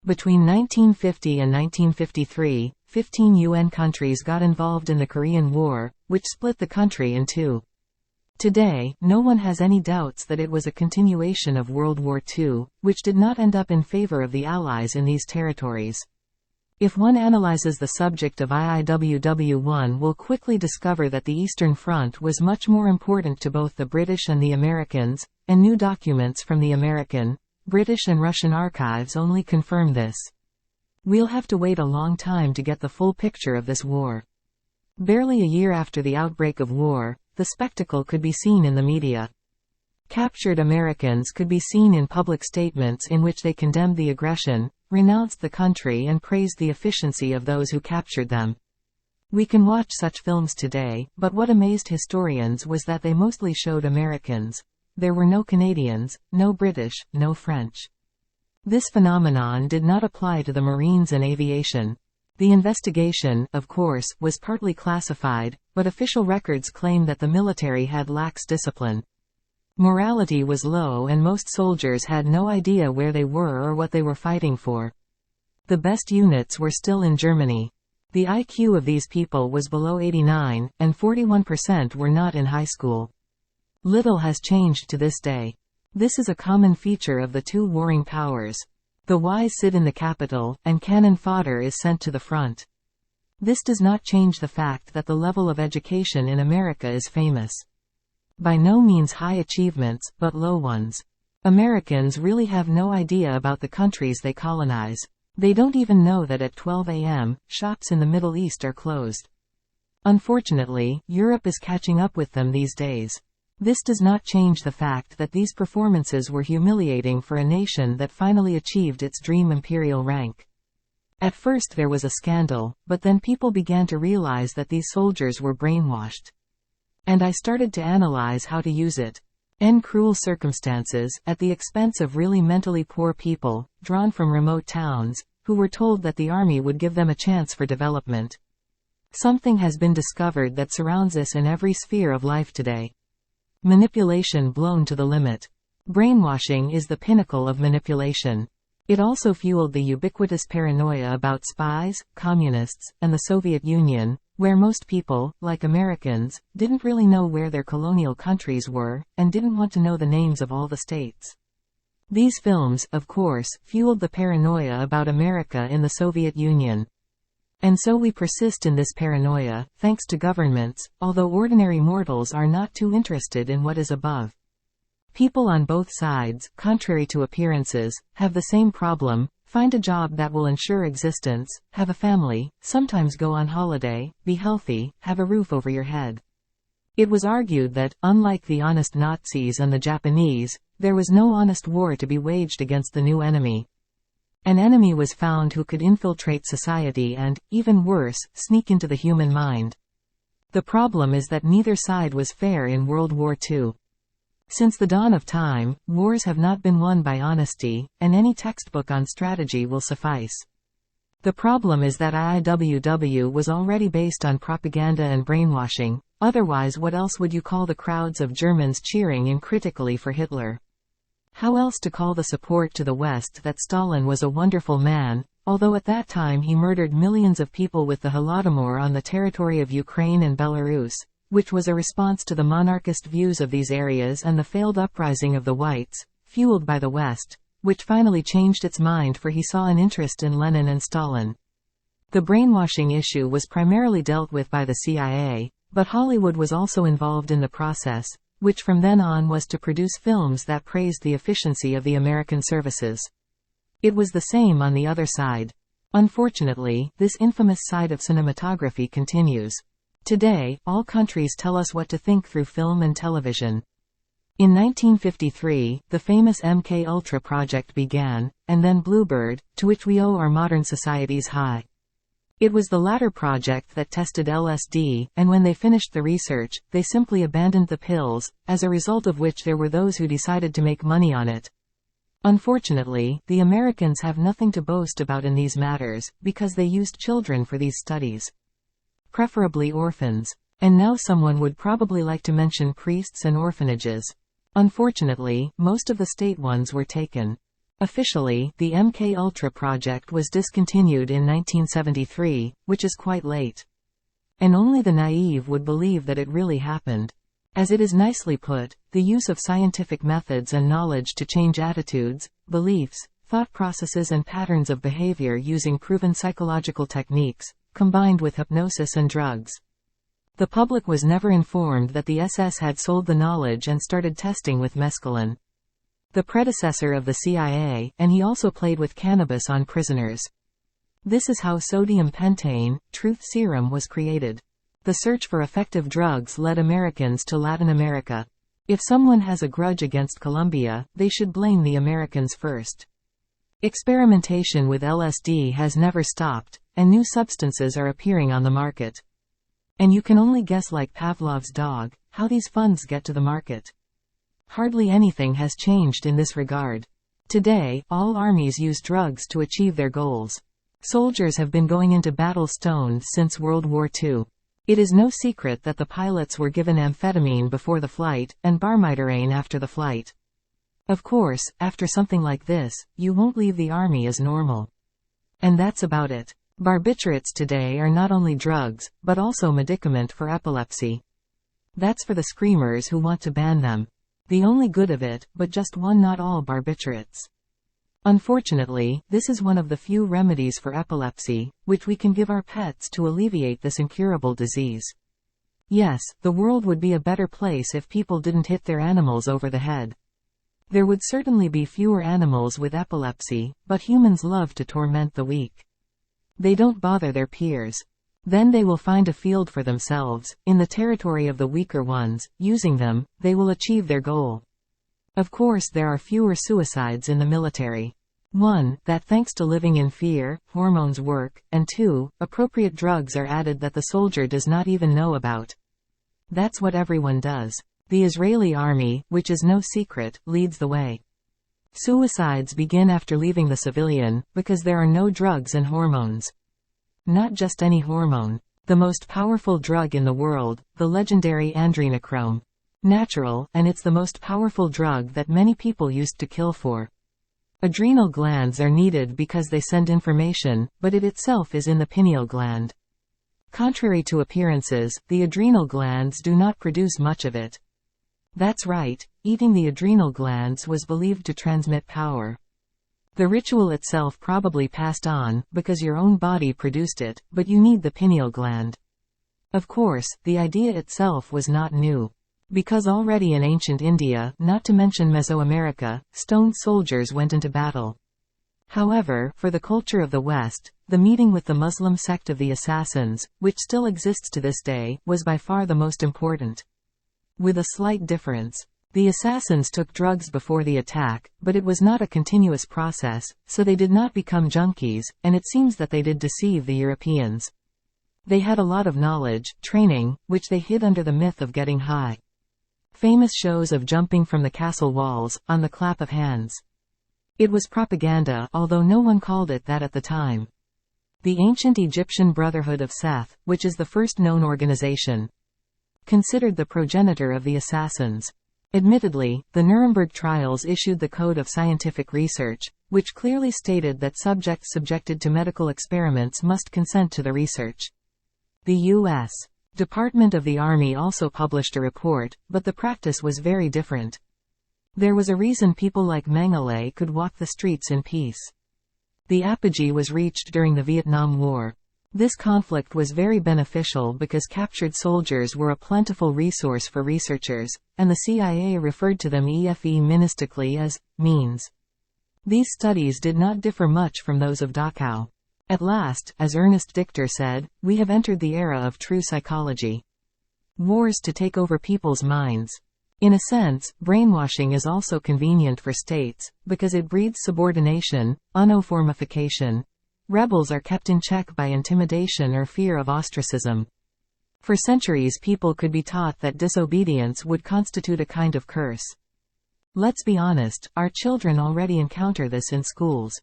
Between 1950 and 1953, 15 UN countries got involved in the Korean War, which split the country in two. Today, no one has any doubts that it was a continuation of World War II, which did not end up in favor of the Allies in these territories. If one analyzes the subject of IIWW, one will quickly discover that the Eastern Front was much more important to both the British and the Americans, and new documents from the American, British and Russian archives only confirm this. We'll have to wait a long time to get the full picture of this war. Barely a year after the outbreak of war, the spectacle could be seen in the media. Captured Americans could be seen in public statements in which they condemned the aggression, renounced the country and praised the efficiency of those who captured them. We can watch such films today, but what amazed historians was that they mostly showed Americans. There were no Canadians, no British, no French. This phenomenon did not apply to the Marines and aviation. The investigation, of course, was partly classified, but official records claim that the military had lax discipline. Morality was low and most soldiers had no idea where they were or what they were fighting for. The best units were still in Germany. The IQ of these people was below 89, and 41% were not in high school. Little has changed to this day. This is a common feature of the two warring powers. The wise sit in the capital, and cannon fodder is sent to the front. This does not change the fact that the level of education in America is famous. By no means high achievements, but low ones. Americans really have no idea about the countries they colonize. They don't even know that at 12 a.m., shops in the Middle East are closed. Unfortunately, Europe is catching up with them these days. This does not change the fact that these performances were humiliating for a nation that finally achieved its dream imperial rank. At first there was a scandal, but then people began to realize that these soldiers were brainwashed. And I started to analyze how to use it. Cruel circumstances, at the expense of really mentally poor people, drawn from remote towns, who were told that the army would give them a chance for development. Something has been discovered that surrounds us in every sphere of life today. Manipulation blown to the limit. Brainwashing is the pinnacle of manipulation. It also fueled the ubiquitous paranoia about spies, communists, and the Soviet Union, where most people, like Americans, didn't really know where their colonial countries were, and didn't want to know the names of all the states. These films, of course, fueled the paranoia about America in the Soviet Union. And so we persist in this paranoia, thanks to governments, although ordinary mortals are not too interested in what is above. People on both sides, contrary to appearances, have the same problem: find a job that will ensure existence, have a family, sometimes go on holiday, be healthy, have a roof over your head. It was argued that, unlike the honest Nazis and the Japanese, there was no honest war to be waged against the new enemy. An enemy was found who could infiltrate society and, even worse, sneak into the human mind. The problem is that neither side was fair in World War II. Since the dawn of time, wars have not been won by honesty, and any textbook on strategy will suffice. The problem is that IIWW was already based on propaganda and brainwashing, otherwise what else would you call the crowds of Germans cheering in critically for Hitler? How else to call the support to the West that Stalin was a wonderful man, although at that time he murdered millions of people with the Holodomor on the territory of Ukraine and Belarus, which was a response to the monarchist views of these areas and the failed uprising of the whites, fueled by the West, which finally changed its mind for he saw an interest in Lenin and Stalin. The brainwashing issue was primarily dealt with by the CIA, but Hollywood was also involved in the process, which from then on was to produce films that praised the efficiency of the American services. It was the same on the other side. Unfortunately, this infamous side of cinematography continues. Today, all countries tell us what to think through film and television. In 1953, the famous MK Ultra project began, and then Bluebird, to which we owe our modern society's high. It was the latter project that tested LSD, and when they finished the research, they simply abandoned the pills, as a result of which there were those who decided to make money on it. Unfortunately, the Americans have nothing to boast about in these matters, because they used children for these studies. Preferably orphans. And now someone would probably like to mention priests and orphanages. Unfortunately, most of the state ones were taken. Officially, the MK Ultra project was discontinued in 1973, which is quite late. And only the naive would believe that it really happened. As it is nicely put, the use of scientific methods and knowledge to change attitudes, beliefs, thought processes and patterns of behavior using proven psychological techniques, combined with hypnosis and drugs. The public was never informed that the SS had sold the knowledge and started testing with mescaline, the predecessor of the CIA, and he also played with cannabis on prisoners. This is how sodium pentane, truth serum, was created. The search for effective drugs led Americans to Latin America. If someone has a grudge against Colombia, they should blame the Americans first. Experimentation with LSD has never stopped, and new substances are appearing on the market. And you can only guess, like Pavlov's dog, how these funds get to the market. Hardly anything has changed in this regard. Today, all armies use drugs to achieve their goals. Soldiers have been going into battle stoned since World War II. It is no secret that the pilots were given amphetamine before the flight, and barbiturate after the flight. Of course, after something like this, you won't leave the army as normal. And that's about it. Barbiturates today are not only drugs, but also medicament for epilepsy. That's for the screamers who want to ban them. The only good of it, but just one, not all barbiturates. Unfortunately, this is one of the few remedies for epilepsy, which we can give our pets to alleviate this incurable disease. Yes, the world would be a better place if people didn't hit their animals over the head. There would certainly be fewer animals with epilepsy, but humans love to torment the weak. They don't bother their peers. Then they will find a field for themselves, in the territory of the weaker ones. Using them, they will achieve their goal. Of course, there are fewer suicides in the military. 1. That thanks to living in fear, hormones work, and 2. Appropriate drugs are added that the soldier does not even know about. That's what everyone does. The Israeli army, which is no secret, leads the way. Suicides begin after leaving the civilian, because there are no drugs and hormones. Not just any hormone. The most powerful drug in the world, the legendary adrenochrome. Natural, and it's the most powerful drug that many people used to kill for. Adrenal glands are needed because they send information, but it itself is in the pineal gland. Contrary to appearances, the adrenal glands do not produce much of it. That's right, eating the adrenal glands was believed to transmit power. The ritual itself probably passed on, because your own body produced it, but you need the pineal gland. Of course, the idea itself was not new. Because already in ancient India, not to mention Mesoamerica, stoned soldiers went into battle. However, for the culture of the West, the meeting with the Muslim sect of the Assassins, which still exists to this day, was by far the most important. With a slight difference. The assassins took drugs before the attack, but it was not a continuous process, so they did not become junkies, and it seems that they did deceive the Europeans. They had a lot of knowledge, training, which they hid under the myth of getting high. Famous shows of jumping from the castle walls, on the clap of hands. It was propaganda, although no one called it that at the time. The ancient Egyptian Brotherhood of Seth, which is the first known organization, considered the progenitor of the assassins. Admittedly, the Nuremberg trials issued the Code of Scientific Research, which clearly stated that subjects subjected to medical experiments must consent to the research. The U.S. Department of the Army also published a report, but the practice was very different. There was a reason people like Mengele could walk the streets in peace. The apogee was reached during the Vietnam War. This conflict was very beneficial because captured soldiers were a plentiful resource for researchers, and the CIA referred to them euphemistically as means. These studies did not differ much from those of Dachau. At last, as Ernest Dichter said, we have entered the era of true psychology. Wars to take over people's minds. In a sense, brainwashing is also convenient for states, because it breeds subordination, uniformification. Rebels are kept in check by intimidation or fear of ostracism. For centuries people could be taught that disobedience would constitute a kind of curse. Let's be honest, our children already encounter this in schools.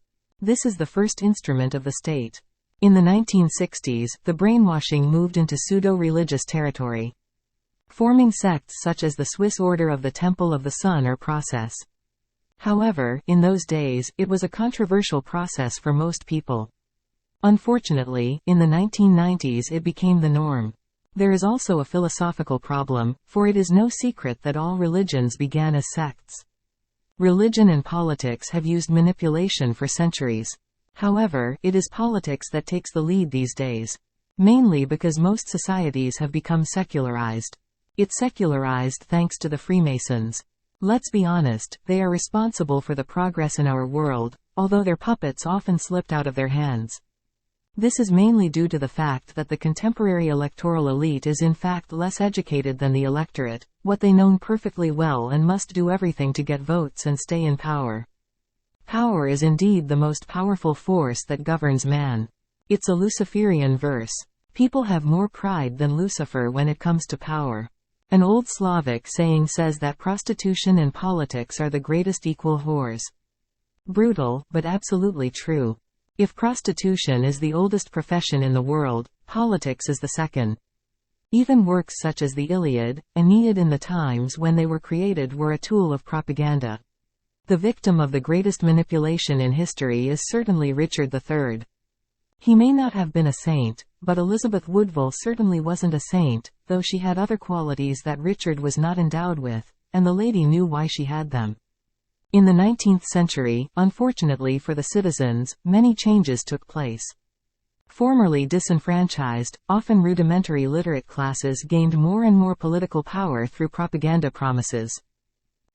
This is the first instrument of the state. In the 1960s, the brainwashing moved into pseudo-religious territory, forming sects such as the Swiss Order of the Temple of the Sun or Process. However, in those days, it was a controversial process for most people. Unfortunately, in the 1990s it became the norm. There is also a philosophical problem, for it is no secret that all religions began as sects. Religion and politics have used manipulation for centuries. However, it is politics that takes the lead these days. Mainly because most societies have become secularized. It's secularized thanks to the Freemasons. Let's be honest, they are responsible for the progress in our world, although their puppets often slipped out of their hands. This is mainly due to the fact that the contemporary electoral elite is in fact less educated than the electorate, what they know perfectly well and must do everything to get votes and stay in power. Power is indeed the most powerful force that governs man. It's a Luciferian verse. People have more pride than Lucifer when it comes to power. An old Slavic saying says that prostitution and politics are the greatest equal whores. Brutal, but absolutely true. If prostitution is the oldest profession in the world, politics is the second. Even works such as the Iliad, Aeneid in the times when they were created were a tool of propaganda. The victim of the greatest manipulation in history is certainly Richard III. He may not have been a saint, but Elizabeth Woodville certainly wasn't a saint, though she had other qualities that Richard was not endowed with, and the lady knew why she had them. In the 19th century, unfortunately for the citizens, many changes took place. Formerly disenfranchised, often rudimentary literate classes gained more and more political power through propaganda promises.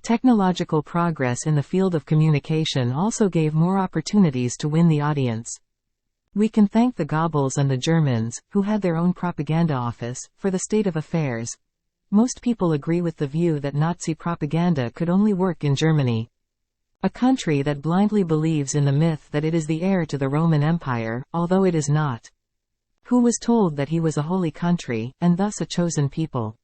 Technological progress in the field of communication also gave more opportunities to win the audience. We can thank the Goebbels and the Germans, who had their own propaganda office, for the state of affairs. Most people agree with the view that Nazi propaganda could only work in Germany. A country that blindly believes in the myth that it is the heir to the Roman Empire, although it is not. Who was told that he was a holy country, and thus a chosen people.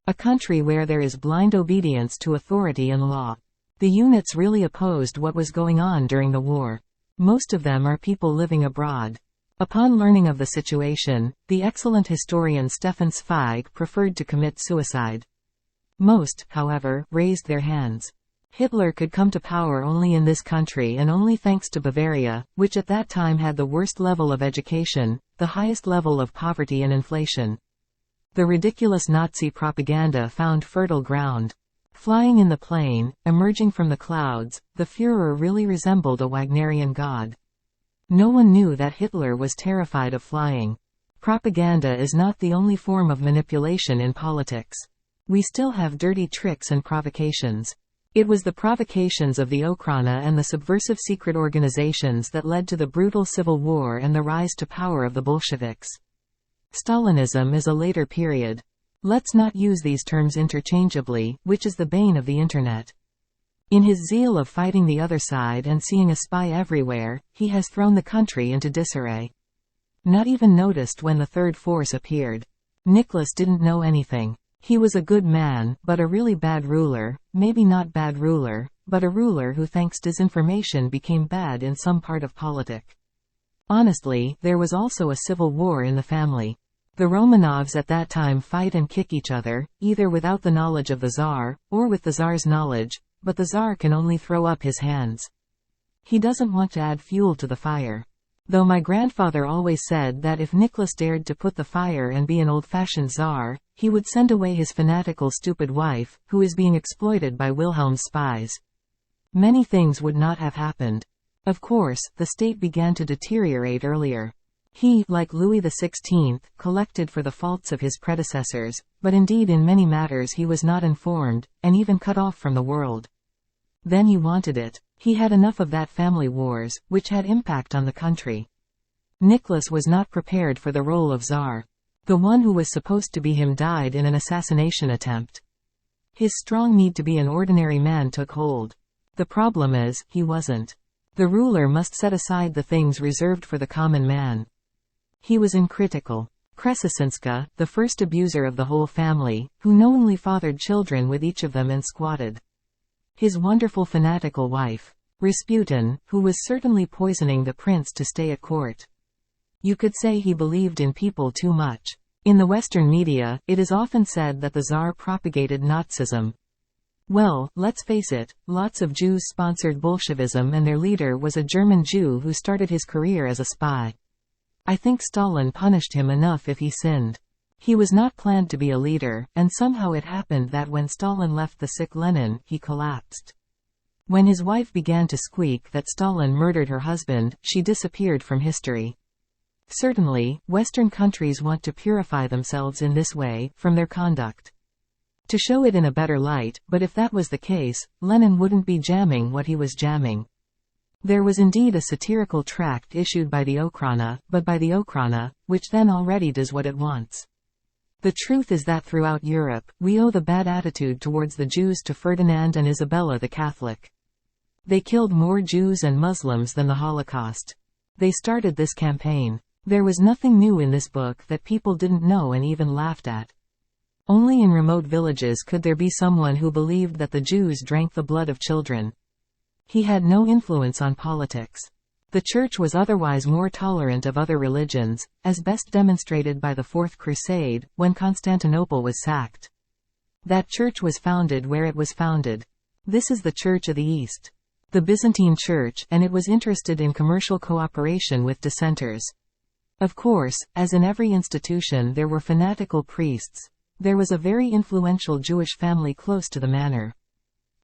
A country where there is blind obedience to authority and law. The units really opposed what was going on during the war. Most of them are people living abroad. Upon learning of the situation, the excellent historian Stefan Zweig preferred to commit suicide. Most, however, raised their hands. Hitler could come to power only in this country and only thanks to Bavaria, which at that time had the worst level of education, the highest level of poverty and inflation. The ridiculous Nazi propaganda found fertile ground. Flying in the plane, emerging from the clouds, the Führer really resembled a Wagnerian god. No one knew that Hitler was terrified of flying. Propaganda is not the only form of manipulation in politics. We still have dirty tricks and provocations. It was the provocations of the Okhrana and the subversive secret organizations that led to the brutal civil war and the rise to power of the Bolsheviks. Stalinism is a later period. Let's not use these terms interchangeably, which is the bane of the Internet. In his zeal of fighting the other side and seeing a spy everywhere, he has thrown the country into disarray. Not even noticed when the third force appeared. Nicholas didn't know anything. He was a good man, but a really bad ruler, maybe not bad ruler, but a ruler who thanks disinformation became bad in some part of politics. Honestly, there was also a civil war in the family. The Romanovs at that time fight and kick each other, either without the knowledge of the Tsar, or with the Tsar's knowledge, but the Tsar can only throw up his hands. He doesn't want to add fuel to the fire. Though my grandfather always said that if Nicholas dared to put the fire and be an old-fashioned Tsar, he would send away his fanatical stupid wife, who is being exploited by Wilhelm's spies. Many things would not have happened. Of course, the state began to deteriorate earlier. He, like Louis XVI, collected for the faults of his predecessors, but indeed in many matters he was not informed, and even cut off from the world. Then he wanted it. He had enough of that family wars, which had impact on the country. Nicholas was not prepared for the role of Tsar. The one who was supposed to be him died in an assassination attempt. His strong need to be an ordinary man took hold. The problem is, he wasn't. The ruler must set aside the things reserved for the common man. He was uncritical. Kresisinska, the first abuser of the whole family, who knowingly fathered children with each of them and squatted. His wonderful fanatical wife, Rasputin, who was certainly poisoning the prince to stay at court. You could say he believed in people too much. In the Western media, it is often said that the Tsar propagated Nazism. Well, let's face it, lots of Jews sponsored Bolshevism and their leader was a German Jew who started his career as a spy. I think Stalin punished him enough if he sinned. He was not planned to be a leader, and somehow it happened that when Stalin left the sick Lenin, he collapsed. When his wife began to squeak that Stalin murdered her husband, she disappeared from history. Certainly, Western countries want to purify themselves in this way, from their conduct. To show it in a better light, but if that was the case, Lenin wouldn't be jamming what he was jamming. There was indeed a satirical tract issued by the Okhrana, but by the Okhrana, which then already does what it wants. The truth is that throughout Europe, we owe the bad attitude towards the Jews to Ferdinand and Isabella the Catholic. They killed more Jews and Muslims than the Holocaust. They started this campaign. There was nothing new in this book that people didn't know and even laughed at. Only in remote villages could there be someone who believed that the Jews drank the blood of children. He had no influence on politics. The Church was otherwise more tolerant of other religions, as best demonstrated by the Fourth Crusade, when Constantinople was sacked. That Church was founded where it was founded. This is the Church of the East. The Byzantine Church, and it was interested in commercial cooperation with dissenters. Of course, as in every institution there were fanatical priests. There was a very influential Jewish family close to the manor.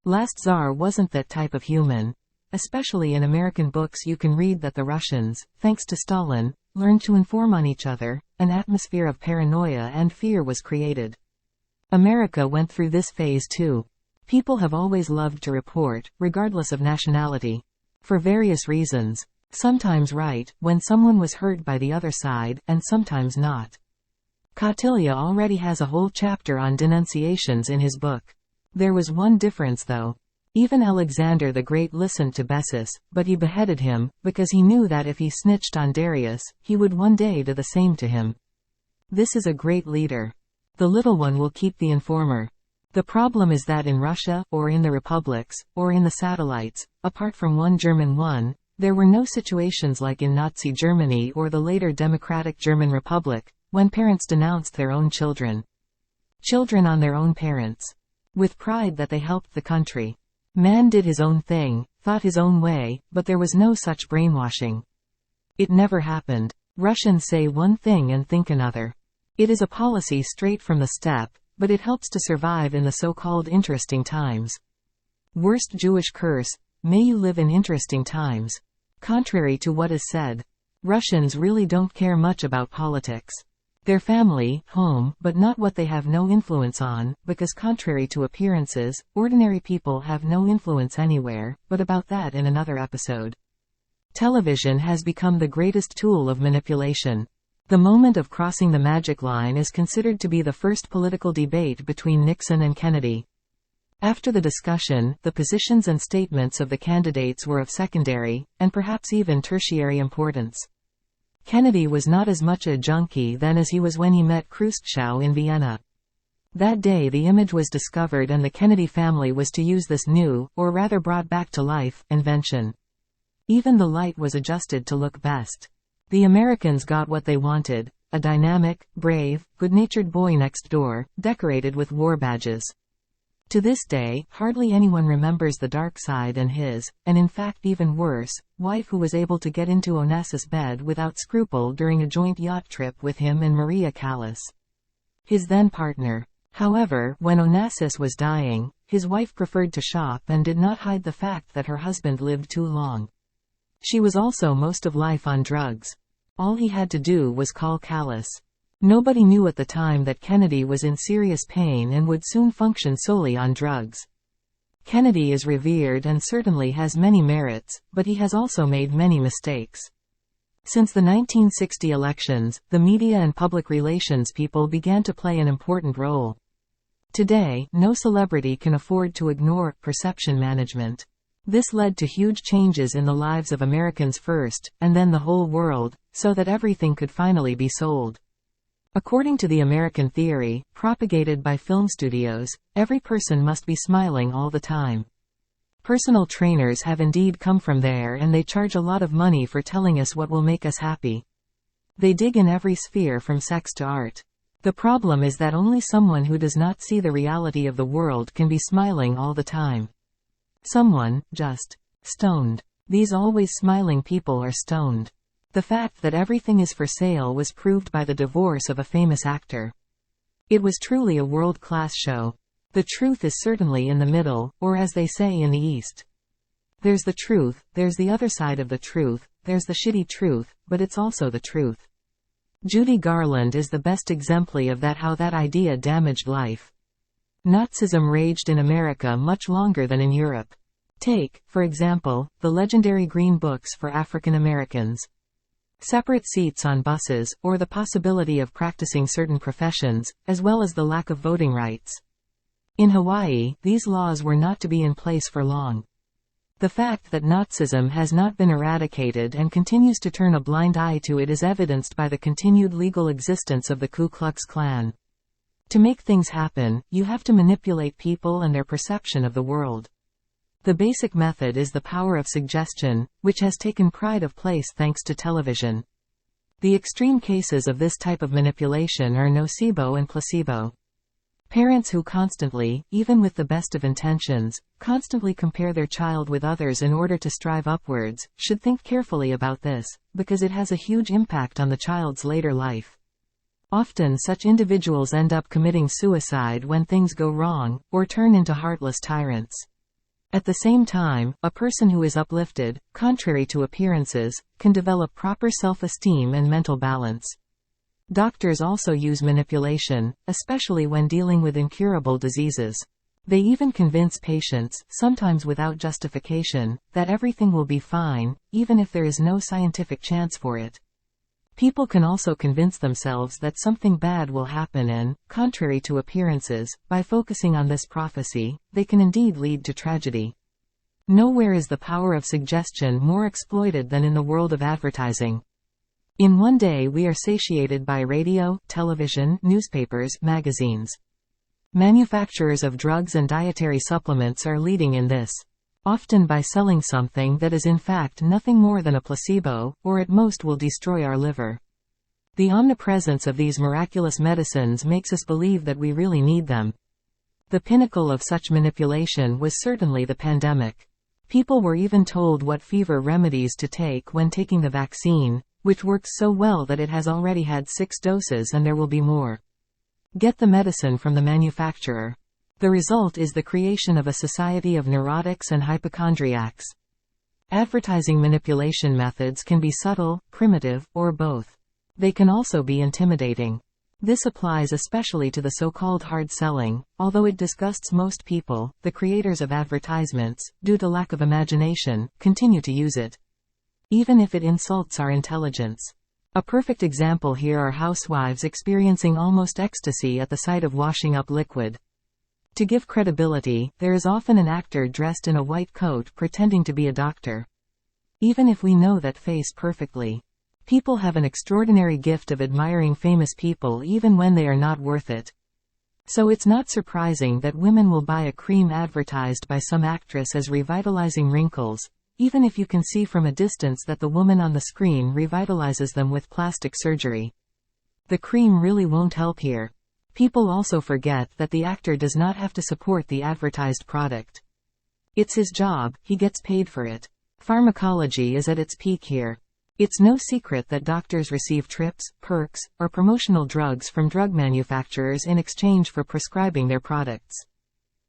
Last Tsar wasn't that type of human. Especially in American books you can read that the Russians, thanks to Stalin, learned to inform on each other, an atmosphere of paranoia and fear was created. America went through this phase too. People have always loved to report, regardless of nationality. For various reasons. Sometimes right, when someone was hurt by the other side, and sometimes not. Kautilya already has a whole chapter on denunciations in his book. There was one difference though. Even Alexander the Great listened to Bessus, but he beheaded him, because he knew that if he snitched on Darius, he would one day do the same to him. This is a great leader. The little one will keep the informer. The problem is that in Russia, or in the republics, or in the satellites, apart from one German one, there were no situations like in Nazi Germany or the later Democratic German Republic, when parents denounced their own children. Children on their own parents. With pride that they helped the country. Man did his own thing, thought his own way, but there was no such brainwashing. It never happened. Russians say one thing and think another. It is a policy straight from the steppe, but it helps to survive in the so-called interesting times. Worst Jewish curse, may you live in interesting times. Contrary to what is said, Russians really don't care much about politics. Their family, home, but not what they have no influence on, because contrary to appearances, ordinary people have no influence anywhere, but about that in another episode. Television has become the greatest tool of manipulation. The moment of crossing the magic line is considered to be the first political debate between Nixon and Kennedy. After the discussion, the positions and statements of the candidates were of secondary, and perhaps even tertiary importance. Kennedy was not as much a junkie then as he was when he met Khrushchev in Vienna. That day the image was discovered and the Kennedy family was to use this new, or rather brought back to life, invention. Even the light was adjusted to look best. The Americans got what they wanted, a dynamic, brave, good-natured boy next door, decorated with war badges. To this day, hardly anyone remembers the dark side and his, and in fact even worse, wife who was able to get into Onassis' bed without scruple during a joint yacht trip with him and Maria Callas, his then partner. However, when Onassis was dying, his wife preferred to shop and did not hide the fact that her husband lived too long. She was also most of life on drugs. All he had to do was call Callas. Nobody knew at the time that Kennedy was in serious pain and would soon function solely on drugs. Kennedy is revered and certainly has many merits, but he has also made many mistakes. Since the 1960 elections, the media and public relations people began to play an important role. Today, no celebrity can afford to ignore perception management. This led to huge changes in the lives of Americans first, and then the whole world, so that everything could finally be sold. According to the American theory, propagated by film studios, every person must be smiling all the time. Personal trainers have indeed come from there and they charge a lot of money for telling us what will make us happy. They dig in every sphere from sex to art. The problem is that only someone who does not see the reality of the world can be smiling all the time. Someone, just stoned. These always smiling people are stoned. The fact that everything is for sale was proved by the divorce of a famous actor. It was truly a world-class show. The truth is certainly in the middle, or as they say in the East. There's the truth, there's the other side of the truth, there's the shitty truth, but it's also the truth. Judy Garland is the best exemplary of that, how that idea damaged life. Nazism raged in America much longer than in Europe. Take, for example, the legendary Green Books for African Americans. Separate seats on buses, or the possibility of practicing certain professions, as well as the lack of voting rights. In Hawaii, these laws were not to be in place for long. The fact that Nazism has not been eradicated and continues to turn a blind eye to it is evidenced by the continued legal existence of the Ku Klux Klan. To make things happen, you have to manipulate people and their perception of the world. The basic method is the power of suggestion, which has taken pride of place thanks to television. The extreme cases of this type of manipulation are nocebo and placebo. Parents who constantly, even with the best of intentions, constantly compare their child with others in order to strive upwards, should think carefully about this, because it has a huge impact on the child's later life. Often such individuals end up committing suicide when things go wrong, or turn into heartless tyrants. At the same time, a person who is uplifted, contrary to appearances, can develop proper self-esteem and mental balance. Doctors also use manipulation, especially when dealing with incurable diseases. They even convince patients, sometimes without justification, that everything will be fine, even if there is no scientific chance for it. People can also convince themselves that something bad will happen and, contrary to appearances, by focusing on this prophecy, they can indeed lead to tragedy. Nowhere is the power of suggestion more exploited than in the world of advertising. In one day we are satiated by radio, television, newspapers, magazines. Manufacturers of drugs and dietary supplements are leading in this. Often by selling something that is in fact nothing more than a placebo, or at most will destroy our liver. The omnipresence of these miraculous medicines makes us believe that we really need them. The pinnacle of such manipulation was certainly the pandemic. People were even told what fever remedies to take when taking the vaccine, which works so well that it has already had 6 doses and there will be more. Get the medicine from the manufacturer. The result is the creation of a society of neurotics and hypochondriacs. Advertising manipulation methods can be subtle, primitive, or both. They can also be intimidating. This applies especially to the so-called hard selling, although it disgusts most people. The creators of advertisements, due to lack of imagination, continue to use it. Even if it insults our intelligence. A perfect example here are housewives experiencing almost ecstasy at the sight of washing up liquid. To give credibility, there is often an actor dressed in a white coat pretending to be a doctor. Even if we know that face perfectly. People have an extraordinary gift of admiring famous people even when they are not worth it. So it's not surprising that women will buy a cream advertised by some actress as revitalizing wrinkles, even if you can see from a distance that the woman on the screen revitalizes them with plastic surgery. The cream really won't help here. People also forget that the actor does not have to support the advertised product. It's his job, he gets paid for it. Pharmacology is at its peak here. It's no secret that doctors receive trips, perks, or promotional drugs from drug manufacturers in exchange for prescribing their products.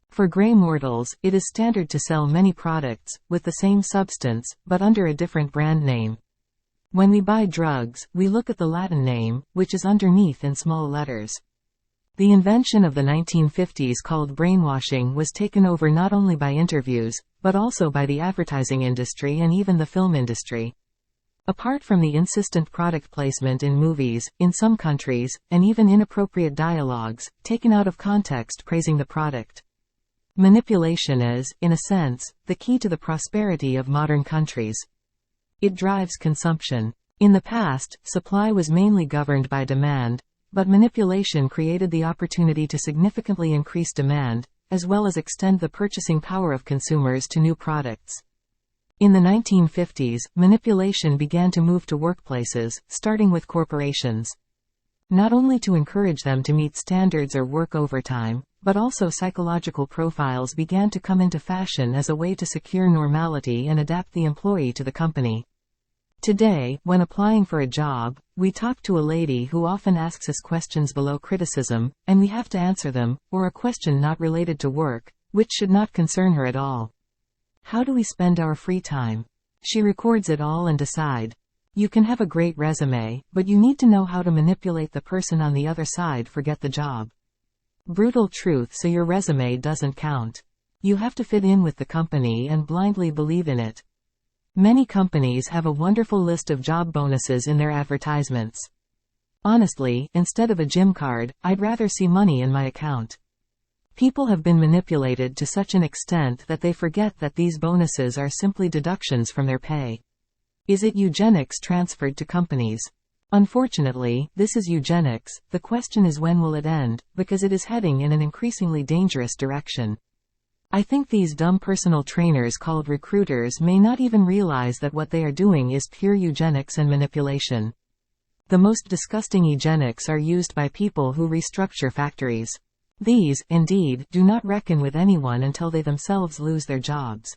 For gray mortals, it is standard to sell many products, with the same substance, but under a different brand name. When we buy drugs, we look at the Latin name, which is underneath in small letters. The invention of the 1950s called brainwashing was taken over not only by interviews, but also by the advertising industry and even the film industry. Apart from the insistent product placement in movies, in some countries, and even inappropriate dialogues, taken out of context praising the product. Manipulation is, in a sense, the key to the prosperity of modern countries. It drives consumption. In the past, supply was mainly governed by demand, but manipulation created the opportunity to significantly increase demand, as well as extend the purchasing power of consumers to new products. In the 1950s, manipulation began to move to workplaces, starting with corporations. not only to encourage them to meet standards or work overtime, but also psychological profiles began to come into fashion as a way to secure normality and adapt the employee to the company. Today, when applying for a job, we talk to a lady who often asks us questions below criticism, and we have to answer them, or a question not related to work, which should not concern her at all. How do we spend our free time? She records it all and decide. You can have a great resume, but you need to know how to manipulate the person on the other side forget the job. Brutal truth, so your resume doesn't count. You have to fit in with the company and blindly believe in it. Many companies have a wonderful list of job bonuses in their advertisements. Honestly, instead of a gym card, I'd rather see money in my account. People have been manipulated to such an extent that they forget that these bonuses are simply deductions from their pay. Is it eugenics transferred to companies? Unfortunately, this is eugenics. The question is, when will it end, because it is heading in an increasingly dangerous direction. I think these dumb personal trainers called recruiters may not even realize that what they are doing is pure eugenics and manipulation. The most disgusting eugenics are used by people who restructure factories. These, indeed, do not reckon with anyone until they themselves lose their jobs.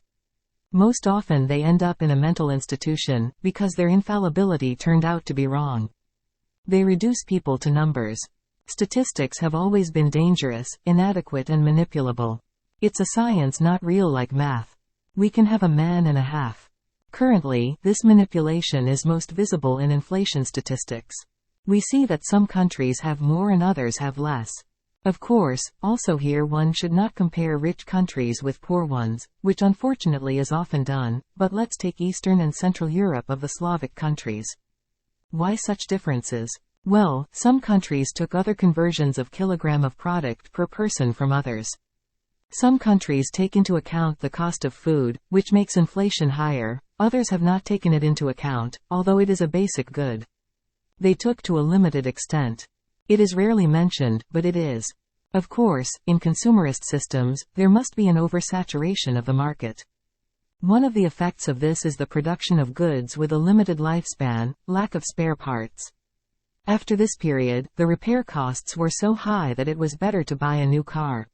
Most often they end up in a mental institution, because their infallibility turned out to be wrong. They reduce people to numbers. Statistics have always been dangerous, inadequate and manipulable. It's a science, not real like math. We can have a man and a half. Currently, this manipulation is most visible in inflation statistics. We see that some countries have more and others have less. Of course, also here one should not compare rich countries with poor ones, which unfortunately is often done, but let's take Eastern and Central Europe of the Slavic countries. Why such differences? Well, some countries took other conversions of kilogram of product per person from others. Some countries take into account the cost of food, which makes inflation higher. Others have not taken it into account, although it is a basic good. They took to a limited extent. It is rarely mentioned, but it is. Of course, in consumerist systems, there must be an oversaturation of the market. One of the effects of this is the production of goods with a limited lifespan, lack of spare parts. After this period, the repair costs were so high that it was better to buy a new car.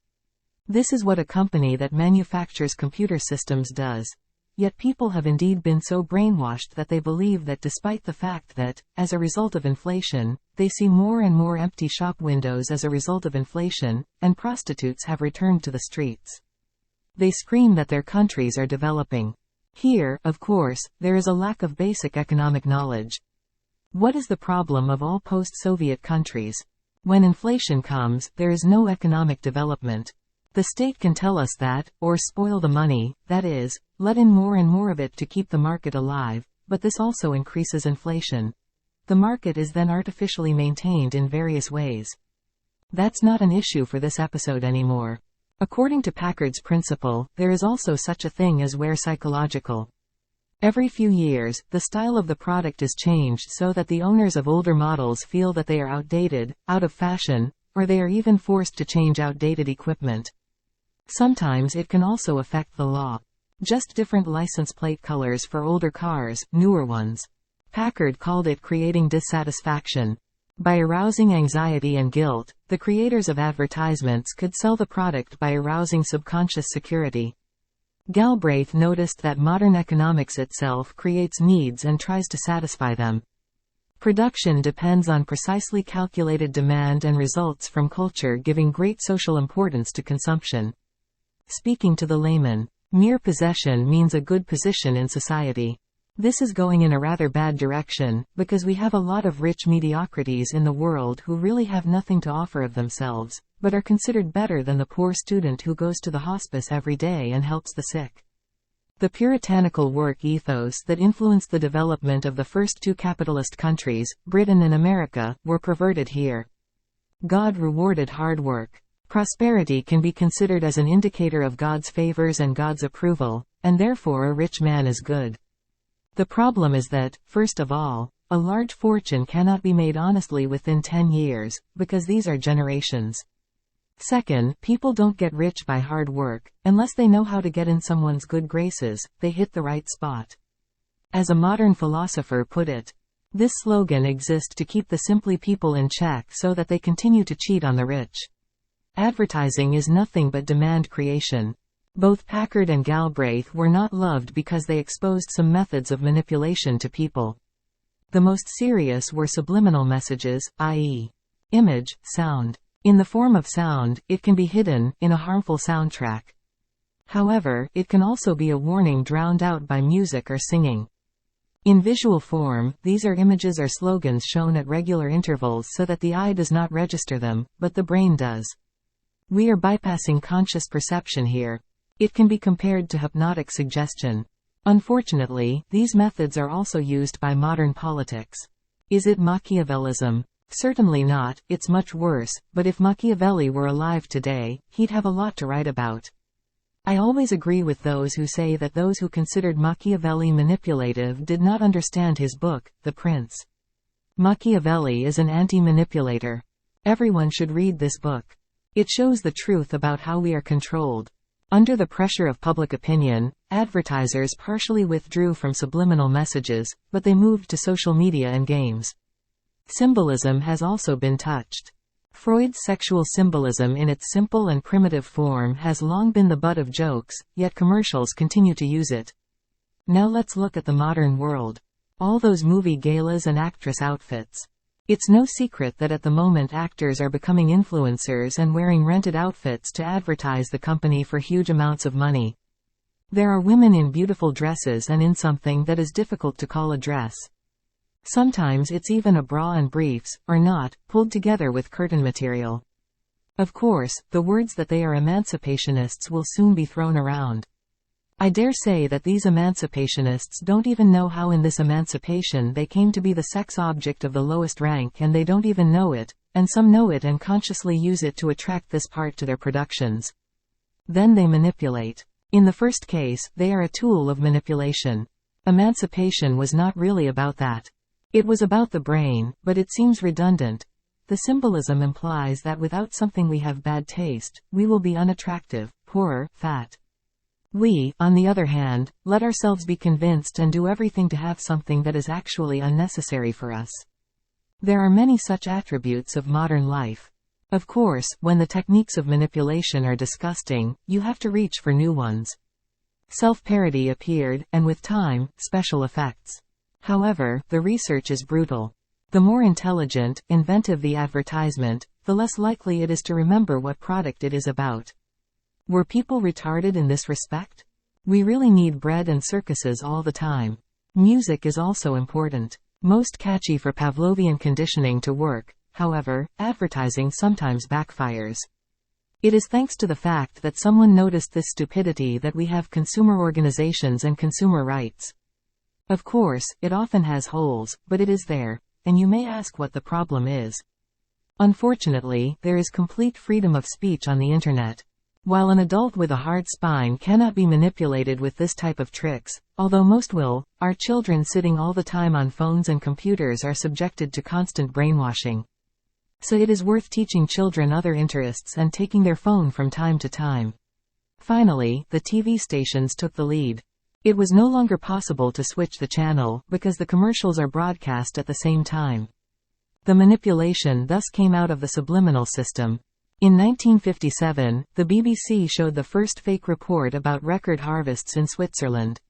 This is what a company that manufactures computer systems does. Yet people have indeed been so brainwashed that they believe that despite the fact that, as a result of inflation, they see more and more empty shop windows as a result of inflation, and prostitutes have returned to the streets. They scream that their countries are developing. Here, of course, there is a lack of basic economic knowledge. What is the problem of all post-Soviet countries? When inflation comes, there is no economic development. The state can tell us that, or spoil the money, that is, let in more and more of it to keep the market alive, but this also increases inflation. The market is then artificially maintained in various ways. That's not an issue for this episode anymore. According to Packard's principle, there is also such a thing as wear psychological. Every few years, the style of the product is changed so that the owners of older models feel that they are outdated, out of fashion, or they are even forced to change outdated equipment. Sometimes it can also affect the law. Just different license plate colors for older cars, newer ones. Packard called it creating dissatisfaction. By arousing anxiety and guilt, the creators of advertisements could sell the product by arousing subconscious security. Galbraith noticed that modern economics itself creates needs and tries to satisfy them. Production depends on precisely calculated demand and results from culture giving great social importance to consumption. Speaking to the layman, mere possession means a good position in society. This is going in a rather bad direction, because we have a lot of rich mediocrities in the world who really have nothing to offer of themselves, but are considered better than the poor student who goes to the hospice every day and helps the sick. The puritanical work ethos that influenced the development of the first two capitalist countries, Britain and America, were perverted here. God rewarded hard work. Prosperity can be considered as an indicator of God's favors and God's approval, and therefore a rich man is good. The problem is that, first of all, a large fortune cannot be made honestly within 10 years, because these are generations. Second, people don't get rich by hard work, unless they know how to get in someone's good graces, they hit the right spot. As a modern philosopher put it, This slogan exists to keep the simply people in check so that they continue to cheat on the rich. Advertising is nothing but demand creation. Both Packard and Galbraith were not loved because they exposed some methods of manipulation to people. The most serious were subliminal messages, i.e., image, sound. In the form of sound, it can be hidden in a harmful soundtrack. However, it can also be a warning drowned out by music or singing. In visual form, these are images or slogans shown at regular intervals so that the eye does not register them, but the brain does. We are bypassing conscious perception here. It can be compared to hypnotic suggestion. Unfortunately, these methods are also used by modern politics. Is it Machiavellism? Certainly not, it's much worse, but if Machiavelli were alive today, he'd have a lot to write about. I always agree with those who say that those who considered Machiavelli manipulative did not understand his book, The Prince. Machiavelli is an anti-manipulator. Everyone should read this book. It shows the truth about how we are controlled. Under the pressure of public opinion, advertisers partially withdrew from subliminal messages, but they moved to social media and games. Symbolism has also been touched. Freud's sexual symbolism in its simple and primitive form has long been the butt of jokes, yet commercials continue to use it. Now let's look at the modern world. All those movie galas and actress outfits. It's no secret that at the moment actors are becoming influencers and wearing rented outfits to advertise the company for huge amounts of money. There are women in beautiful dresses and in something that is difficult to call a dress. Sometimes it's even a bra and briefs, or not, pulled together with curtain material. Of course, the words that they are emancipationists will soon be thrown around. I dare say that these emancipationists don't even know how in this emancipation they came to be the sex object of the lowest rank, and they don't even know it, and some know it and consciously use it to attract this part to their productions. Then they manipulate. In the first case, they are a tool of manipulation. Emancipation was not really about that. It was about the brain, but it seems redundant. The symbolism implies that without something we have bad taste, we will be unattractive, poorer, fat. We, on the other hand, let ourselves be convinced and do everything to have something that is actually unnecessary for us. There are many such attributes of modern life. Of course, when the techniques of manipulation are disgusting, you have to reach for new ones. Self-parody appeared, and with time, special effects. However, the research is brutal. The more intelligent, inventive the advertisement, the less likely it is to remember what product it is about. Were people retarded in this respect? We really need bread and circuses all the time. Music is also important. Most catchy for Pavlovian conditioning to work, however, advertising sometimes backfires. It is thanks to the fact that someone noticed this stupidity that we have consumer organizations and consumer rights. Of course, it often has holes, but it is there, and you may ask what the problem is. Unfortunately, there is complete freedom of speech on the internet. While an adult with a hard spine cannot be manipulated with this type of tricks, although most will, our children sitting all the time on phones and computers are subjected to constant brainwashing. So it is worth teaching children other interests and taking their phone from time to time. Finally, the TV stations took the lead. It was no longer possible to switch the channel, because the commercials are broadcast at the same time. The manipulation thus came out of the subliminal system. In 1957, the BBC showed the first fake report about record harvests in Switzerland.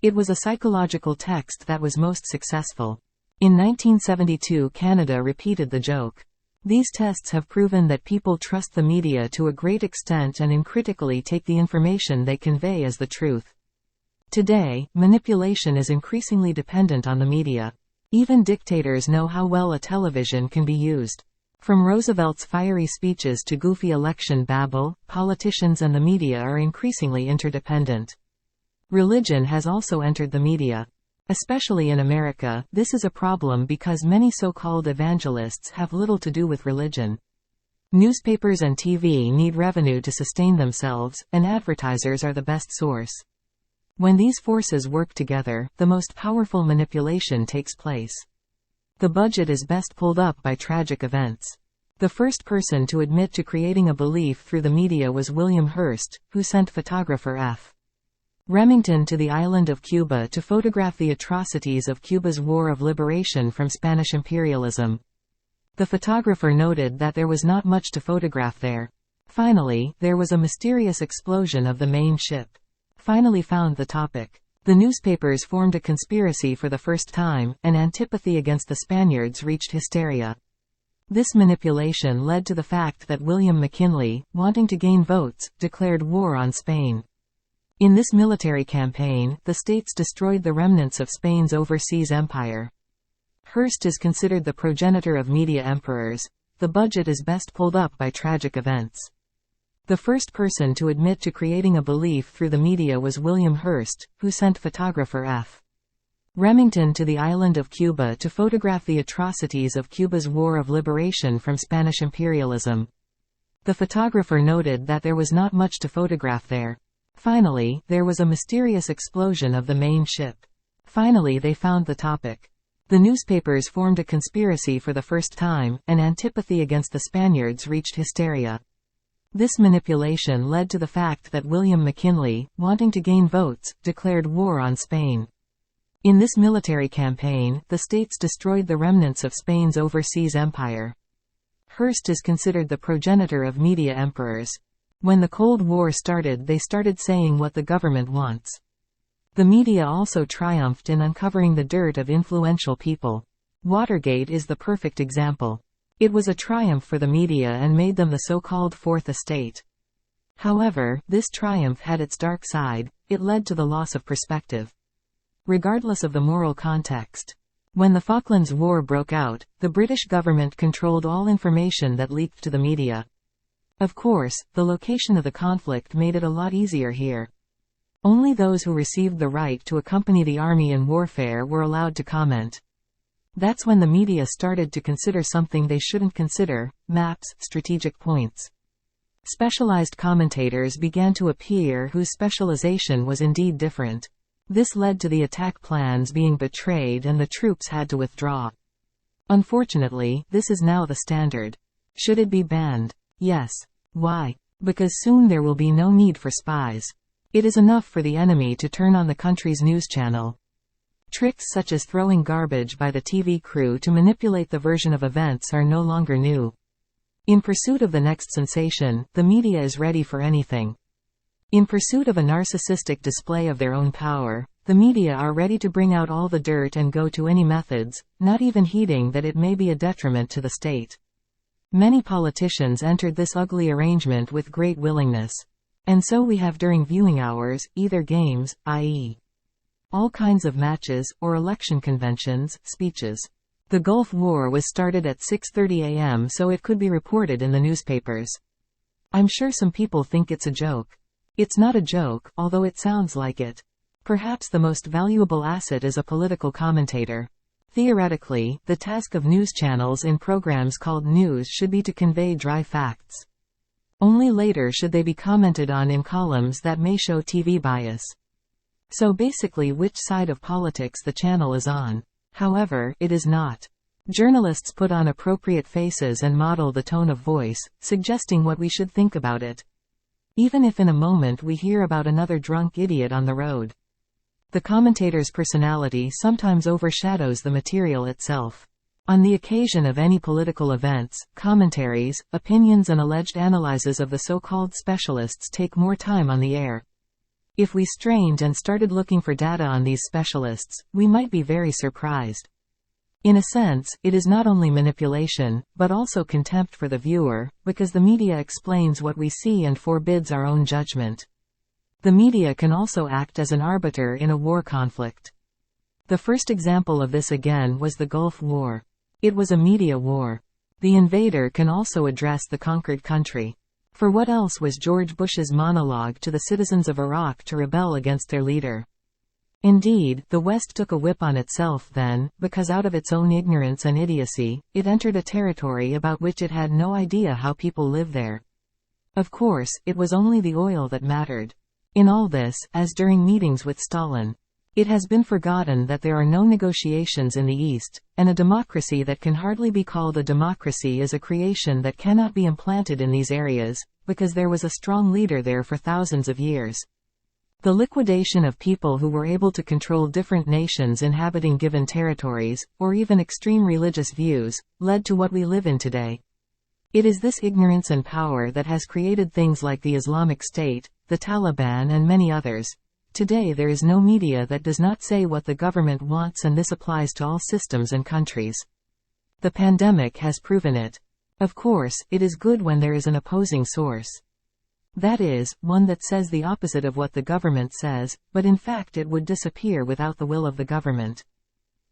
It was a psychological text that was most successful. In 1972, Canada repeated the joke. These tests have proven that people trust the media to a great extent and uncritically take the information they convey as the truth. Today, manipulation is increasingly dependent on the media. Even dictators know how well a television can be used. From Roosevelt's fiery speeches to goofy election babble, politicians and the media are increasingly interdependent. Religion has also entered the media. Especially in America, this is a problem because many so-called evangelists have little to do with religion. Newspapers and TV need revenue to sustain themselves, and advertisers are the best source. When these forces work together, the most powerful manipulation takes place. The budget is best pulled up by tragic events. The first person to admit to creating a belief through the media was William Hearst, who sent photographer F. Remington to the island of Cuba to photograph the atrocities of Cuba's War of Liberation from Spanish imperialism. The photographer noted that there was not much to photograph there. Finally, there was a mysterious explosion of the main ship. Finally found the topic. The newspapers formed a conspiracy for the first time, and antipathy against the Spaniards reached hysteria. This manipulation led to the fact that William McKinley, wanting to gain votes, declared war on Spain. In this military campaign, the states destroyed the remnants of Spain's overseas empire. Hearst is considered the progenitor of media emperors. The budget is best pulled up by tragic events. The first person to admit to creating a belief through the media was William Hearst, who sent photographer F. Remington to the island of Cuba to photograph the atrocities of Cuba's War of Liberation from Spanish imperialism. The photographer noted that there was not much to photograph there. Finally, there was a mysterious explosion of the main ship. Finally they found the topic. The newspapers formed a conspiracy for the first time, and antipathy against the Spaniards reached hysteria. This manipulation led to the fact that William McKinley, wanting to gain votes, declared war on Spain. In this military campaign, the states destroyed the remnants of Spain's overseas empire. Hearst is considered the progenitor of media emperors. When the Cold War started, they started saying what the government wants. The media also triumphed in uncovering the dirt of influential people. Watergate is the perfect example. It was a triumph for the media and made them the so-called Fourth Estate. However, this triumph had its dark side. It led to the loss of perspective. Regardless of the moral context. When the Falklands War broke out, the British government controlled all information that leaked to the media. Of course, the location of the conflict made it a lot easier here. Only those who received the right to accompany the army in warfare were allowed to comment. That's when the media started to consider something they shouldn't consider: maps, strategic points. Specialized commentators began to appear whose specialization was indeed different. This led to the attack plans being betrayed and the troops had to withdraw. Unfortunately, this is now the standard. Should it be banned? Yes. Why? Because soon there will be no need for spies. It is enough for the enemy to turn on the country's news channel. Tricks such as throwing garbage by the TV crew to manipulate the version of events are no longer new. In pursuit of the next sensation, the media is ready for anything. In pursuit of a narcissistic display of their own power, the media are ready to bring out all the dirt and go to any methods, not even heeding that it may be a detriment to the state. Many politicians entered this ugly arrangement with great willingness. And so we have during viewing hours, either games, i.e. all kinds of matches, or election conventions, speeches. The Gulf War was started at 6:30 a.m. so it could be reported in the newspapers. I'm sure some people think it's a joke. It's not a joke, although it sounds like it. Perhaps the most valuable asset is a political commentator. Theoretically, the task of news channels in programs called news should be to convey dry facts. Only later should they be commented on in columns that may show TV bias. So basically which side of politics the channel is on. However, it is not. Journalists put on appropriate faces and model the tone of voice, suggesting what we should think about it. Even if in a moment we hear about another drunk idiot on the road. The commentator's personality sometimes overshadows the material itself. On the occasion of any political events, commentaries, opinions and alleged analyses of the so-called specialists take more time on the air. If we strained and started looking for data on these specialists, we might be very surprised. In a sense, it is not only manipulation, but also contempt for the viewer, because the media explains what we see and forbids our own judgment. The media can also act as an arbiter in a war conflict. The first example of this again was the Gulf War. It was a media war. The invader can also address the conquered country. For what else was George Bush's monologue to the citizens of Iraq to rebel against their leader? Indeed, the West took a whip on itself then, because out of its own ignorance and idiocy, it entered a territory about which it had no idea how people live there. Of course, it was only the oil that mattered. In all this, as during meetings with Stalin, it has been forgotten that there are no negotiations in the East, and a democracy that can hardly be called a democracy is a creation that cannot be implanted in these areas, because there was a strong leader there for thousands of years. The liquidation of people who were able to control different nations inhabiting given territories, or even extreme religious views, led to what we live in today. It is this ignorance and power that has created things like the Islamic State, the Taliban and many others. Today there is no media that does not say what the government wants, and this applies to all systems and countries. The pandemic has proven it. Of course, it is good when there is an opposing source. That is, one that says the opposite of what the government says, but in fact it would disappear without the will of the government.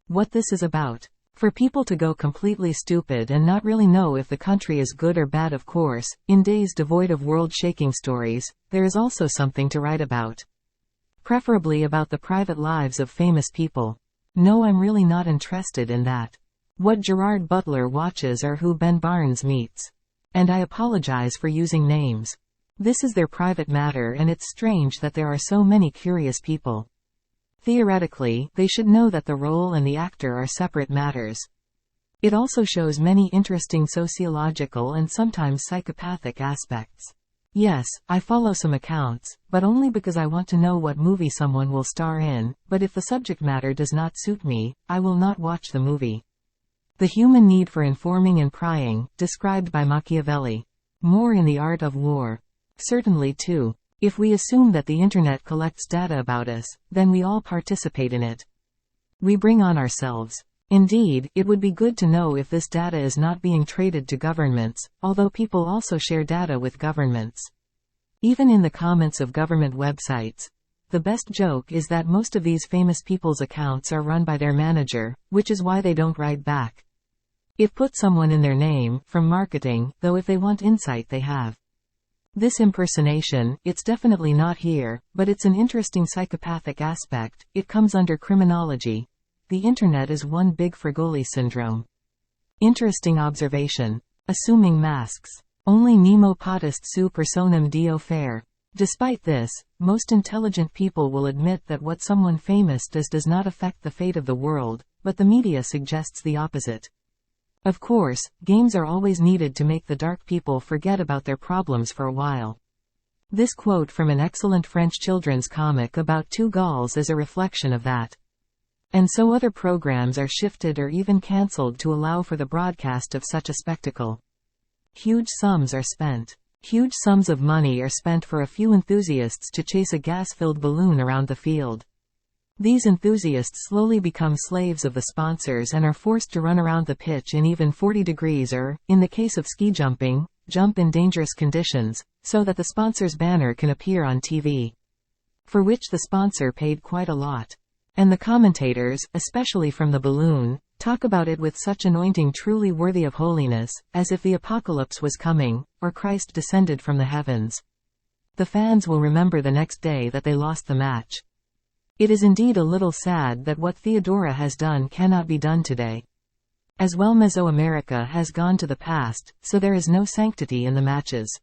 What this is about. For people to go completely stupid and not really know if the country is good or bad. Of course, in days devoid of world-shaking stories, there is also something to write about. Preferably about the private lives of famous people. No, I'm really not interested in that. What Gerard Butler watches or who Ben Barnes meets. And I apologize for using names. This is their private matter, and it's strange that there are so many curious people. Theoretically, they should know that the role and the actor are separate matters. It also shows many interesting sociological and sometimes psychopathic aspects. Yes, I follow some accounts, but only because I want to know what movie someone will star in, but if the subject matter does not suit me, I will not watch the movie. The human need for informing and prying, described by Machiavelli. More in The Art of War. Certainly too. If we assume that the internet collects data about us, then we all participate in it. We bring on ourselves. Indeed, it would be good to know if this data is not being traded to governments, although people also share data with governments. Even in the comments of government websites. The best joke is that most of these famous people's accounts are run by their manager, which is why they don't write back. It puts someone in their name, from marketing, though if they want insight they have. This impersonation, it's definitely not here, but it's an interesting psychopathic aspect. It comes under criminology. The internet is one big Fragoli syndrome. Interesting observation. Assuming masks. Only nemo potest su personam Dio fair. Despite this, most intelligent people will admit that what someone famous does not affect the fate of the world, but the media suggests the opposite. Of course, games are always needed to make the dark people forget about their problems for a while. This quote from an excellent French children's comic about two Gauls is a reflection of that. And so other programs are shifted or even cancelled to allow for the broadcast of such a spectacle. Huge sums are spent. Huge sums of money are spent for a few enthusiasts to chase a gas-filled balloon around the field. These enthusiasts slowly become slaves of the sponsors and are forced to run around the pitch in even 40 degrees or, in the case of ski jumping, jump in dangerous conditions, so that the sponsor's banner can appear on TV. For which the sponsor paid quite a lot. And the commentators, especially from the balloon, talk about it with such anointing truly worthy of holiness, as if the apocalypse was coming, or Christ descended from the heavens. The fans will remember the next day that they lost the match. It is indeed a little sad that what Theodora has done cannot be done today. As well, Mesoamerica has gone to the past, so there is no sanctity in the matches.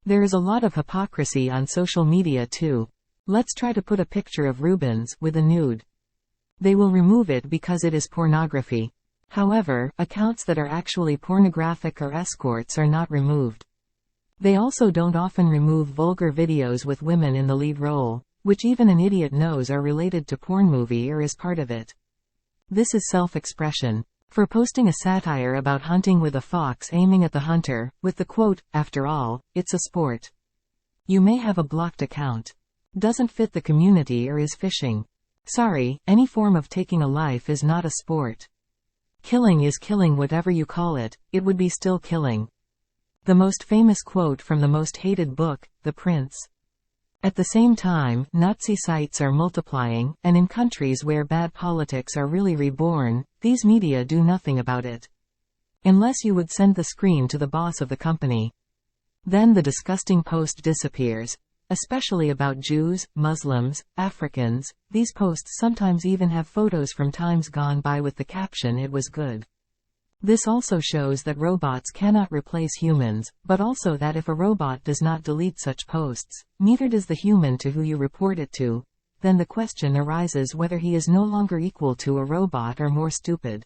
There is a lot of hypocrisy on social media too. Let's try to put a picture of Rubens with a nude. They will remove it because it is pornography. However, accounts that are actually pornographic or escorts are not removed. They also don't often remove vulgar videos with women in the lead role, which even an idiot knows are related to porn movie or is part of it. This is self-expression. For posting a satire about hunting with a fox aiming at the hunter, with the quote, "After all, it's a sport." You may have a blocked account. Doesn't fit the community or is fishing. Sorry, any form of taking a life is not a sport. Killing is killing, whatever you call it, it would be still killing. The most famous quote from the most hated book, The Prince. At the same time, Nazi sites are multiplying, and in countries where bad politics are really reborn, these media do nothing about it. Unless you would send the screen to the boss of the company. Then the disgusting post disappears. Especially about Jews, Muslims, Africans. These posts sometimes even have photos from times gone by with the caption "It was good." This also shows that robots cannot replace humans, but also that if a robot does not delete such posts, neither does the human to who you report it to. Then the question arises whether he is no longer equal to a robot or more stupid.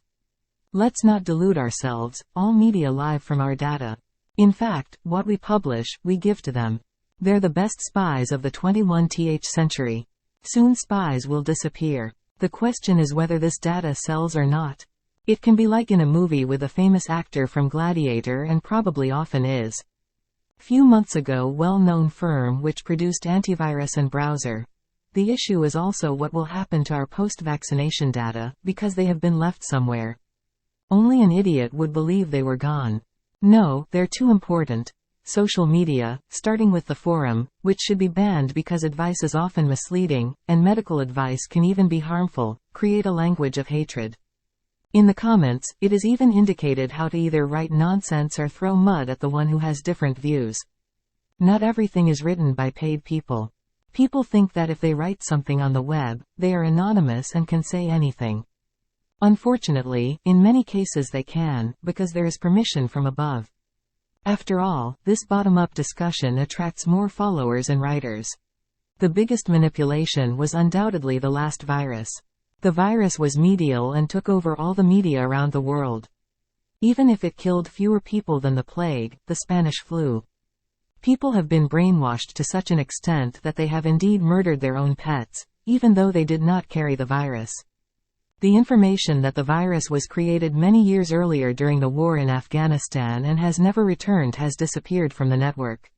Let's not delude ourselves, all media live from our data. In fact, what we publish, we give to them. They're the best spies of the 21th century. Soon spies will disappear. The question is whether this data sells or not. It can be like in a movie with a famous actor from Gladiator, and probably often is. Few months ago, well-known firm which produced antivirus and browser. The issue is also what will happen to our post-vaccination data, because they have been left somewhere. Only an idiot would believe they were gone. No, they're too important. Social media, starting with the forum, which should be banned because advice is often misleading, and medical advice can even be harmful, create a language of hatred. In the comments, it is even indicated how to either write nonsense or throw mud at the one who has different views. Not everything is written by paid people. People think that if they write something on the web, they are anonymous and can say anything. Unfortunately, in many cases they can, because there is permission from above. After all, this bottom-up discussion attracts more followers and writers. The biggest manipulation was undoubtedly the last virus. The virus was medial and took over all the media around the world. Even if it killed fewer people than the plague, the Spanish flu. People have been brainwashed to such an extent that they have indeed murdered their own pets, even though they did not carry the virus. The information that the virus was created many years earlier during the war in Afghanistan and has never returned has disappeared from the network.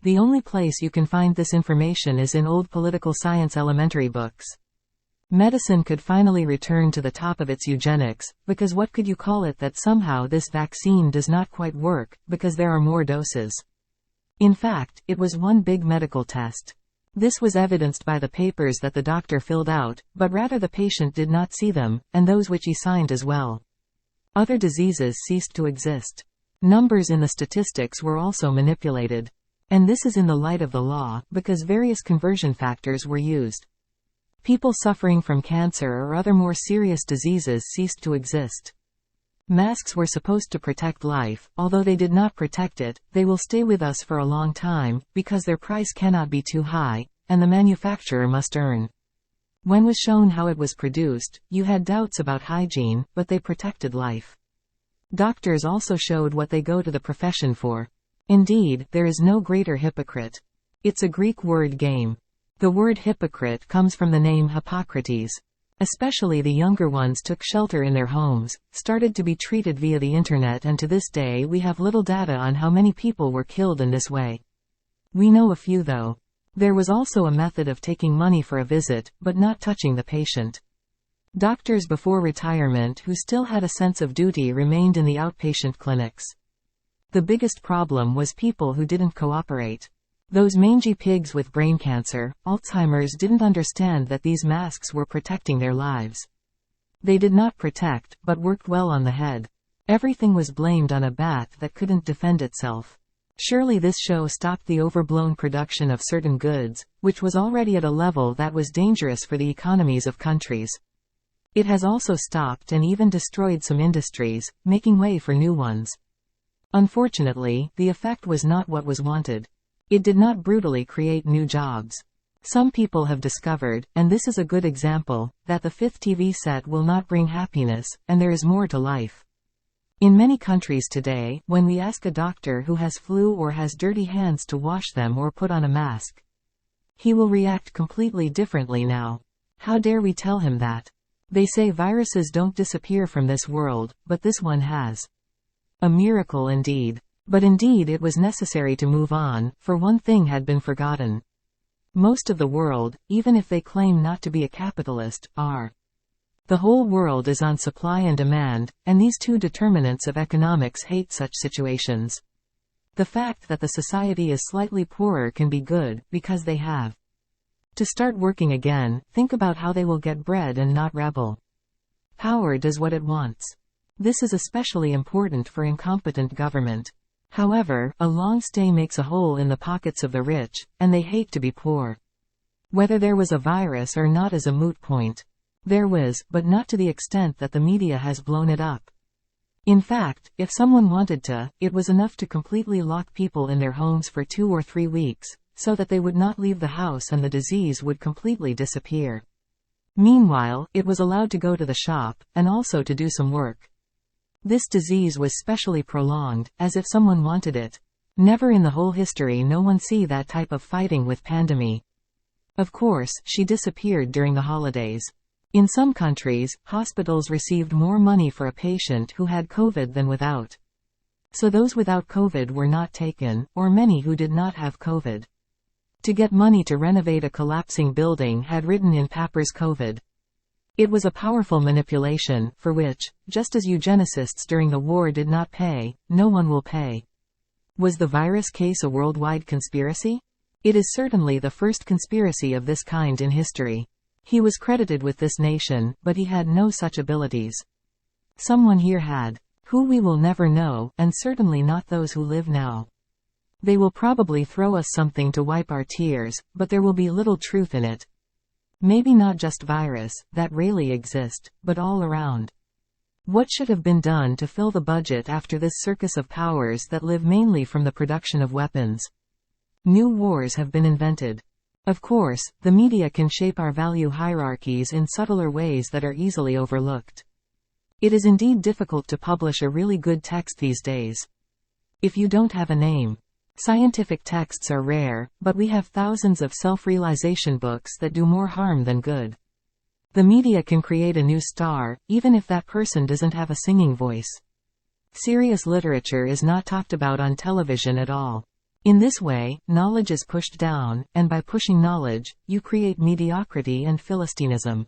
The only place you can find this information is in old political science elementary books. Medicine could finally return to the top of its eugenics, because what could you call it that somehow this vaccine does not quite work, because there are more doses. In fact, it was one big medical test. This was evidenced by the papers that the doctor filled out, but rather the patient did not see them, and those which he signed as well. Other diseases ceased to exist. Numbers in the statistics were also manipulated. And this is in the light of the law, because various conversion factors were used. People suffering from cancer or other more serious diseases ceased to exist. Masks were supposed to protect life, although they did not protect it. They will stay with us for a long time, because their price cannot be too high, and the manufacturer must earn. When was shown how it was produced, you had doubts about hygiene, but they protected life. Doctors also showed what they go to the profession for. Indeed, there is no greater hypocrite. It's a Greek word game. The word hypocrite comes from the name Hippocrates. Especially the younger ones took shelter in their homes, started to be treated via the internet, and to this day we have little data on how many people were killed in this way. We know a few though. There was also a method of taking money for a visit, but not touching the patient. Doctors before retirement who still had a sense of duty remained in the outpatient clinics. The biggest problem was people who didn't cooperate. Those mangy pigs with brain cancer, Alzheimer's, didn't understand that these masks were protecting their lives. They did not protect, but worked well on the head. Everything was blamed on a bat that couldn't defend itself. Surely this show stopped the overblown production of certain goods, which was already at a level that was dangerous for the economies of countries. It has also stopped and even destroyed some industries, making way for new ones. Unfortunately, the effect was not what was wanted. It did not brutally create new jobs. Some people have discovered, and this is a good example, that the fifth TV set will not bring happiness, and there is more to life. In many countries today, when we ask a doctor who has flu or has dirty hands to wash them or put on a mask, he will react completely differently now. How dare we tell him that? They say viruses don't disappear from this world, but this one has. A miracle indeed. But indeed it was necessary to move on, for one thing had been forgotten. Most of the world, even if they claim not to be a capitalist, are. The whole world is on supply and demand, and these two determinants of economics hate such situations. The fact that the society is slightly poorer can be good, because they have to start working again. Think about how they will get bread and not rebel. Power does what it wants. This is especially important for incompetent government. However, a long stay makes a hole in the pockets of the rich, and they hate to be poor. Whether there was a virus or not is a moot point. There was, but not to the extent that the media has blown it up. In fact, if someone wanted to, it was enough to completely lock people in their homes for 2 or 3 weeks, so that they would not leave the house and the disease would completely disappear. Meanwhile, it was allowed to go to the shop, and also to do some work. This disease was specially prolonged, as if someone wanted it. Never in the whole history no one see that type of fighting with pandemic. Of course, she disappeared during the holidays. In some countries, hospitals received more money for a patient who had COVID than without. So those without COVID were not taken, or many who did not have COVID. To get money to renovate a collapsing building had written in papers COVID. It was a powerful manipulation, for which, just as eugenicists during the war did not pay, no one will pay. Was the virus case a worldwide conspiracy? It is certainly the first conspiracy of this kind in history. He was credited with this nation, but he had no such abilities. Someone here had. Who we will never know, and certainly not those who live now. They will probably throw us something to wipe our tears, but there will be little truth in it. Maybe not just virus, that really exist, but all around. What should have been done to fill the budget after this circus of powers that live mainly from the production of weapons? New wars have been invented. Of course, the media can shape our value hierarchies in subtler ways that are easily overlooked. It is indeed difficult to publish a really good text these days. If you don't have a name. Scientific texts are rare, but we have thousands of self-realization books that do more harm than good. The media can create a new star, even if that person doesn't have a singing voice. Serious literature is not talked about on television at all. In this way, knowledge is pushed down, and by pushing knowledge, you create mediocrity and philistinism.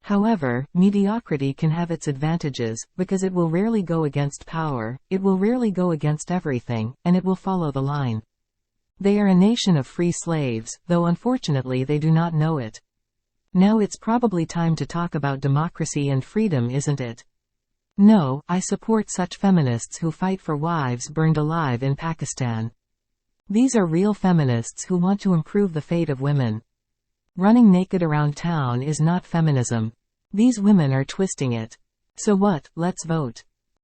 However, mediocrity can have its advantages, because it will rarely go against power, it will rarely go against everything, and it will follow the line. They are a nation of free slaves, though unfortunately they do not know it. Now it's probably time to talk about democracy and freedom, isn't it? No, I support such feminists who fight for wives burned alive in Pakistan. These are real feminists who want to improve the fate of women. Running naked around town is not feminism. These women are twisting it. So what? Let's vote.